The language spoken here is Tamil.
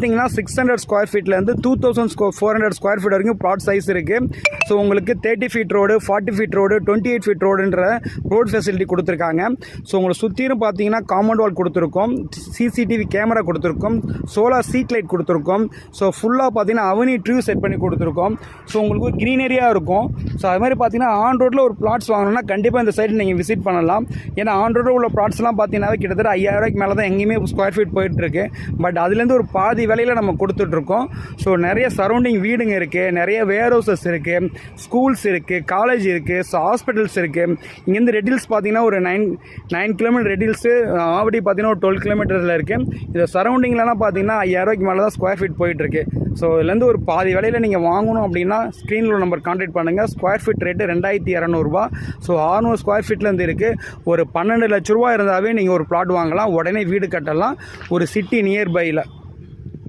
பார்த்தீங்கன்னா 600 ஸ்கொயர் ஃபீட்லேருந்து 2400 ஸ்கொயர் ஃபீட் வரைக்கும் ப்ளாட் சைஸ் இருக்குது. ஸோ உங்களுக்கு 30 feet road, 40 feet road, 28 feet ரோடுன்ற ரோடு ஃபெசிலிட்டி கொடுத்துருக்காங்க. ஸோ உங்களை சுற்றியும் பார்த்தீங்கன்னா காம்பவுண்ட் வால் கொடுத்துருக்கோம், சிசிடிவி கேமரா கொடுத்துருக்கோம், சோலார் ஸ்ட்ரீட் லைட் கொடுத்துருக்கோம். ஸோ ஃபுல்லாக பார்த்தீங்கன்னா அவனி ட்ரீ செட் பண்ணி கொடுத்துருக்கோம். ஸோ உங்களுக்கு க்ரீனரியாக இருக்கும். ஸோ அது மாதிரி பார்த்தீங்கன்னா ஆன் ரோட்டில் ஒரு ப்ளாட்ஸ் வாங்கணும்னா கண்டிப்பாக இந்த சைடு நீங்கள் விசிட் பண்ணலாம். ஏன்னா ஆன் ரோட்டில் உள்ள ப்ளாட்ஸ்லாம் பார்த்தீங்கன்னா கிட்டத்தட்ட 5000 ரூபாய்க்கு மேலே தான் எங்கேயுமே ஸ்கொயர் ஃபீட் போயிட்டுருக்கு. பட் அதுலேருந்து ஒரு பாதி விலையில் நம்ம கொடுத்துட்ருக்கோம். ஸோ நிறைய சரௌண்டிங் வீடுங்க இருக்குது, நிறைய வேர் ஹவுசஸ் இருக்குது, ஸ்கூல்ஸ் இருக்குது, காலேஜ் இருக்குது, ஸோ ஹாஸ்பிட்டல்ஸ் இருக்குது. இங்கேருந்து ரெட் ஹில்ஸ் பார்த்தீங்கன்னா ஒரு 9 கிலோமீட்டர் ரெட் ஹில்ஸு, ஆவடி பார்த்தீங்கன்னா ஒரு 12 கிலோமீட்டரில் இருக்குது. இந்த சரௌண்டிங்லலாம் பார்த்தீங்கன்னா 5000 ரூபாய்க்கு மேலே தான் ஸ்கொயர் ஃபீட் போயிட்டுருக்கு. ஸோ இதுலேருந்து ஒரு பாதி விலையில் நீங்கள் வாங்கணும் அப்படின்னா ஸ்க்ரீனில் நம்பர் கான்டாக்ட் பண்ணுங்கள். ஸ்கொயர் ஃபீட் ரேட்டு 2200 ரூபா. ஸோ 600 ஸ்கொயர் ஃபீட்லேருந்து இருக்குது. ஒரு 12 லட்ச ரூபா இருந்தாவே நீங்கள் ஒரு ப்ளாட் வாங்கலாம், உடனே வீடு கட்டலாம், ஒரு சிட்டி நியர்பையில்.